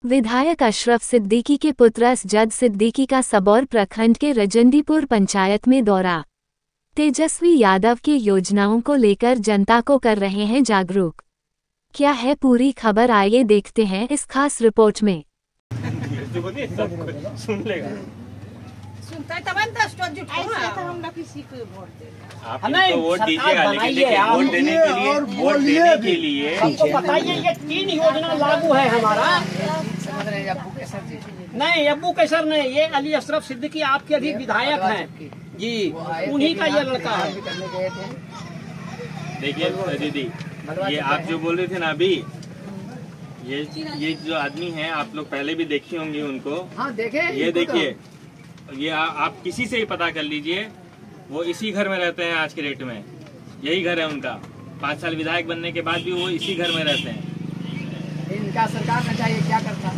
विधायक अशरफ सिद्दीकी के पुत्र असजद सिद्दीकी का सबौर प्रखंड के रजंडीपुर पंचायत में दौरा। तेजस्वी यादव की योजनाओं को लेकर जनता को कर रहे हैं जागरूक। क्या है पूरी खबर, आइए देखते हैं इस खास रिपोर्ट में। सुनता है तब हम किसी को वोट देंगे। आप तो वोट दीजिएगा, लेकिन देखिए वोट देने के लिए हमको बताइए ये 3 योजना लागू है हमारा। नहीं अब्बू कैसर नहीं, ये अली अशरफ सिद्दीकी आपके अभी विधायक हैं जी, उन्हीं का ये लड़का है। देखिए दीदी, ये आप जो बोल रहे थे ना अभी, ये जो आदमी हैं आप लोग पहले भी देखी होंगी उनको। हाँ देखे, ये देखिए, ये आप किसी से ही पता कर लीजिए, वो इसी घर में रहते हैं आज के डेट में। यही घर है उनका। 5 साल विधायक बनने के बाद भी वो इसी घर में रहते हैं। इनका सरकार का चाहिए क्या करता,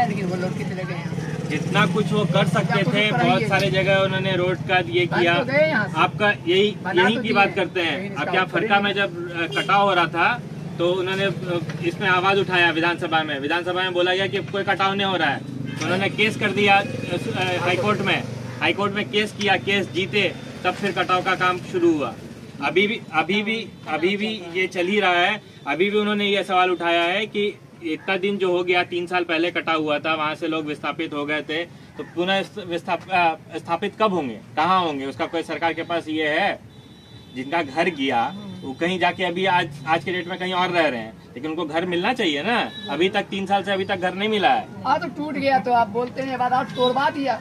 लेकिन वो लोग कितने गए हैं। जितना कुछ वो कर सकते थे, बहुत सारे जगह उन्होंने रोड का ये किया। आपका यही की बात करते हैं। अब क्या फरका में जब कटाव हो रहा था तो उन्होंने इसमें आवाज उठाया विधानसभा में बोला गया कि कोई कटाव नहीं हो रहा है। तो उन्होंने केस कर दिया हाईकोर्ट में केस किया, केस जीते, तब फिर कटाव का काम शुरू हुआ। अभी भी ये चल ही रहा है। अभी भी उन्होंने ये सवाल उठाया है कि इतना दिन जो हो गया, 3 साल पहले कटा हुआ था, वहां से लोग विस्थापित हो गए थे, तो पुनः स्थापित कब होंगे, कहाँ होंगे? उसका कोई सरकार के पास ये है? जिनका घर गया वो कहीं जाके अभी आज के डेट में कहीं और रह रहे हैं, लेकिन उनको घर मिलना चाहिए ना। अभी तक 3 साल से अभी तक घर नहीं मिला है। तो टूट गया तो आप बोलते हैं बाद आप तोड़वा दिया,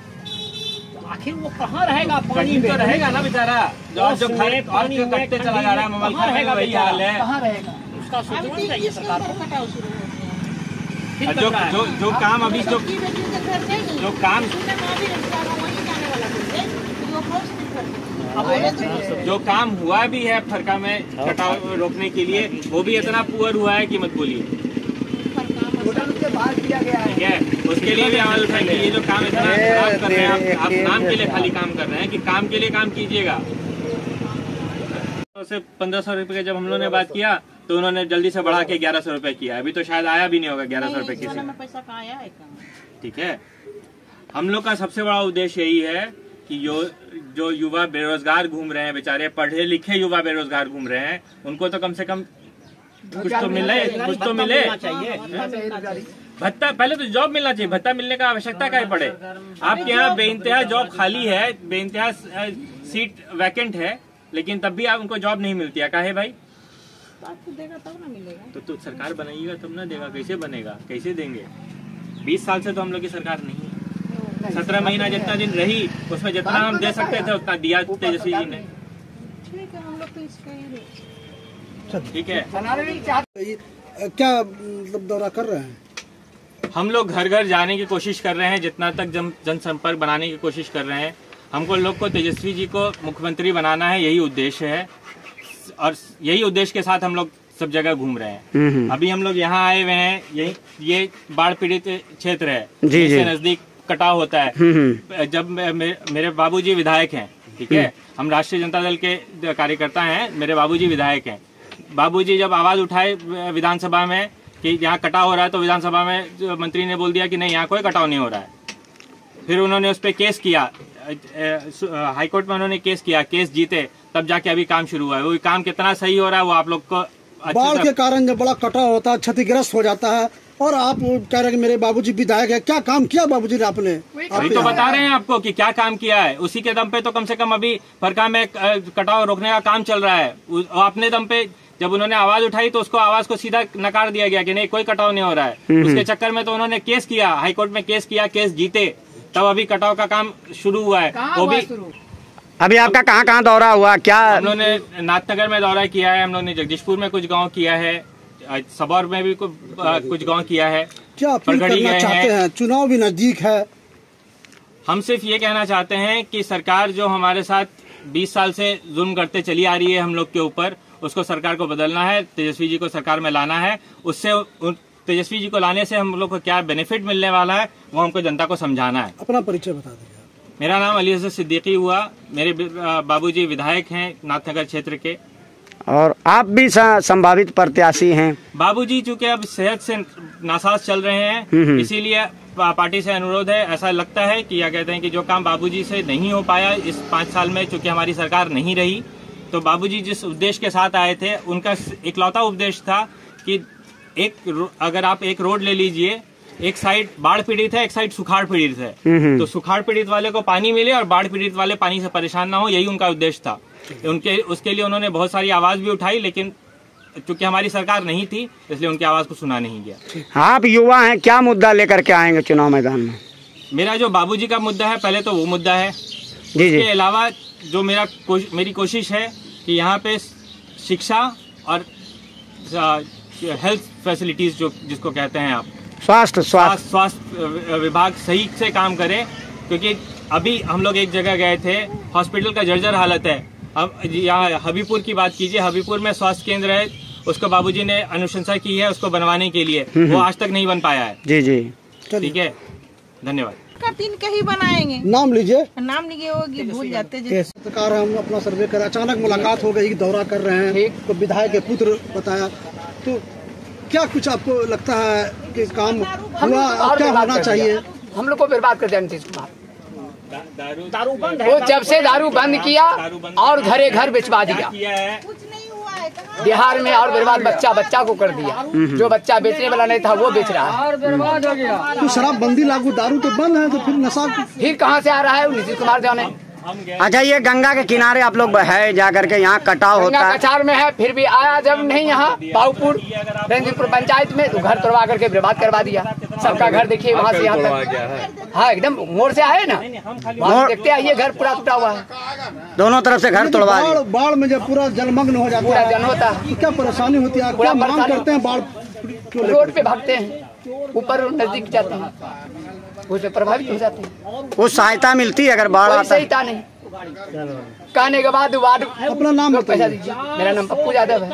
तो आखिर वो कहाँ रहेगा? पानी में तो रहेगा ना बेचारा, जो घर पानी में कटते चला जा रहा है। मोबाइल रहेगा, वही हाल है। कहाँ रहेगा? उसका सोचना चाहिए सरकार को। जो काम अभी जो काम हुआ भी है फरका में कटाव रोकने के लिए, वो भी इतना पुअर हुआ है कि मत बोलिए। ठीक है, उसके लिए भी आवाज उठाएंगे। ये जो काम इतना खराब कर रहे हैं, आप नाम के लिए खाली काम कर रहे हैं कि काम के लिए काम कीजिएगा। से 1500 रुपए का जब हम लोगों ने बात किया तो उन्होंने जल्दी से बढ़ा के 1100 रुपए किया। अभी तो शायद आया भी नहीं होगा 1100 रुपए किसी में। ठीक है, हम लोग का सबसे बड़ा उद्देश्य यही है कि जो युवा बेरोजगार घूम रहे हैं, बेचारे पढ़े लिखे युवा बेरोजगार घूम रहे हैं, उनको तो कम से कम कुछ तो मिले। भत्ता, पहले तो जॉब मिलना चाहिए। भत्ता मिलने का आवश्यकता क्या पड़े? आपके यहाँ बेइंतहा जॉब खाली है, बेइंतहा सीट वैकेंट है, लेकिन तब भी आप उनको जॉब नहीं मिलती है। काहे भाई? देगा तब ना मिलेगा। तो सरकार बनाइएगा तब ना देगा। कैसे बनेगा, कैसे देंगे? 20 साल से तो हम लोग की सरकार नहीं है। 17 महीना जितना दिन रही, उसमें जितना हम दे सकते थे उतना दिया तेजस्वी जी ने। ठीक है, हम लोग तो इसका ही ठीक है। क्या मतलब दौरा कर रहे हैं? हम लोग घर घर जाने की कोशिश कर रहे हैं, जितना तक जनसंपर्क बनाने की कोशिश कर रहे हैं। हमको लोग को तेजस्वी जी को मुख्यमंत्री बनाना है, यही उद्देश्य है, और यही उद्देश्य के साथ हम लोग सब जगह घूम रहे हैं। अभी हम लोग यहाँ आए हुए हैं, ये बाढ़ पीड़ित क्षेत्र है, इससे नजदीक कटाव होता है। जब मेरे बाबूजी विधायक हैं, ठीक है, हम राष्ट्रीय जनता दल के कार्यकर्ता हैं, मेरे बाबूजी विधायक हैं। बाबूजी जब आवाज उठाए विधानसभा में कि यहाँ कटाव हो रहा है, तो विधानसभा में मंत्री ने बोल दिया कि नहीं, यहाँ कोई कटाव नहीं हो रहा है। फिर उन्होंने उस पर केस किया, हाईकोर्ट में उन्होंने केस किया, केस जीते, तब जाके अभी काम शुरू हुआ है। वो काम कितना सही हो रहा है वो आप लोग को बाढ़ के कारण जब बड़ा कटाव होता है, क्षतिग्रस्त हो जाता है, और आप कह रहे हैं कि मेरे बाबूजी विधायक है। क्या काम किया बाबूजी ने आपने? अभी तो बता रहे हैं आपको कि क्या काम किया है। उसी के दम पे तो कम से कम अभी फरका में कटाव रोकने का काम चल रहा है। अपने दम पे जब उन्होंने आवाज उठाई तो उसको आवाज को सीधा नकार दिया गया कि नहीं, कोई कटाव नहीं हो रहा है। उसके चक्कर में तो उन्होंने केस किया, हाईकोर्ट में केस किया, केस जीते, तब अभी कटाव का काम शुरू हुआ है। वो भी अभी आपका कहाँ दौरा हुआ? क्या हम लोगों ने नाथनगर में दौरा किया है, हम लोगों ने जगदीशपुर में कुछ गांव किया है, सबौर में भी कुछ गांव किया है। क्या अपील करना चाहते हैं? चुनाव भी नजदीक है। हम सिर्फ ये कहना चाहते हैं कि सरकार जो हमारे साथ 20 साल से जुल्म करते चली आ रही है हम लोग के ऊपर, उसको सरकार को बदलना है, तेजस्वी जी को सरकार में लाना है। उससे तेजस्वी जी को लाने से हम लोग को क्या बेनिफिट मिलने वाला है वो हमको जनता को समझाना है। अपना परिचय बता दीजिए। मेरा नाम अली अशरफ सिद्दीकी हुआ, मेरे बाबूजी विधायक हैं नाथनगर क्षेत्र के, और आप भी संभावित प्रत्याशी हैं। बाबूजी चूंकि अब सेहत से नासाज चल रहे हैं। इसीलिए पार्टी से अनुरोध है, ऐसा लगता है कि क्या कहते हैं कि जो काम बाबूजी से नहीं हो पाया इस 5 साल में, चूंकि हमारी सरकार नहीं रही, तो बाबूजी जिस उद्देश्य के साथ आए थे उनका इकलौता उद्देश्य था कि अगर आप एक रोड ले लीजिए, एक साइड बाढ़ पीड़ित है, एक साइड सुखाड़ पीड़ित है, तो सुखाड़ पीड़ित वाले को पानी मिले और बाढ़ पीड़ित वाले पानी से परेशान ना हो, यही उनका उद्देश्य था। उसके लिए उन्होंने बहुत सारी आवाज भी उठाई, लेकिन चूंकि हमारी सरकार नहीं थी इसलिए उनकी आवाज को सुना नहीं गया। आप युवा हैं, क्या मुद्दा लेकर के आएंगे चुनाव मैदान में? मेरा जो बाबूजी का मुद्दा है, पहले तो वो मुद्दा है। जी जी। इसके अलावा जो मेरी कोशिश है कि यहाँ पे शिक्षा और हेल्थ फैसिलिटीज जो जिसको कहते हैं आप, स्वास्थ्य विभाग सही से काम करे, क्योंकि अभी हम लोग एक जगह गए थे, हॉस्पिटल का जर्जर हालत है। अब यहाँ हबीबपुर की बात कीजिए, हबीबपुर में स्वास्थ्य केंद्र है, उसको बाबूजी ने अनुशंसा की है उसको बनवाने के लिए, वो आज तक नहीं बन पाया है। जी जी, ठीक है, धन्यवाद। का 3 कहीं बनाएंगे, नाम लीजिए। नाम लीजिए, होगी भूल जाते। सरकार हम अपना सर्वे कर, अचानक मुलाकात हो गई, दौरा कर रहे हैं, तो विधायक के पुत्र बताया, तो क्या कुछ आपको लगता है कि काम हुआ और क्या होना चाहिए? हम लोग को बर्बाद कर दिया नीतीश कुमार। दारू बंद है, वो जब से दारू बंद किया और घरे घर बेचवा दिया कुछ नहीं हुआ है, कहाँ बिहार में, और बर्बाद बच्चा को कर दिया। जो बच्चा बेचने वाला नहीं था वो बेच रहा है। तो शराबबंदी लागू, दारू तो बंद है, तो फिर नशा फिर कहाँ से आ रहा है नीतीश कुमार जाने। अच्छा, ये गंगा के किनारे आप लोग है जाकर के, यहाँ कटाव होता है, कचार में है, फिर भी आया जब नहीं यहाँ बाबूपुर रंजीतपुर पंचायत में, तो घर तोड़वा करके बर्बाद करवा दिया। सबका घर देखिए वहाँ से यहाँ तक, हाँ एकदम मोड़ से आए ना, वहाँ देखते आइए घर पूरा टूटा हुआ है, दोनों तरफ से घर तोड़वा दिए। बाढ़ में जब पूरा जलमग्न हो जाता पूरा है, जन होता है, तो क्या परेशानी होती है? क्या मांग करते हैं? बाढ़ रोड पे भागते हैं, ऊपर नजदीक जाते हैं, उससे प्रभावित हो जाते हैं। कुछ सहायता मिलती है अगर बाढ़ कोई आता है? सहायता नहीं। कहने के बाद वार्ड अपना नाम पैसा दीजिए। मेरा नाम पप्पू यादव है।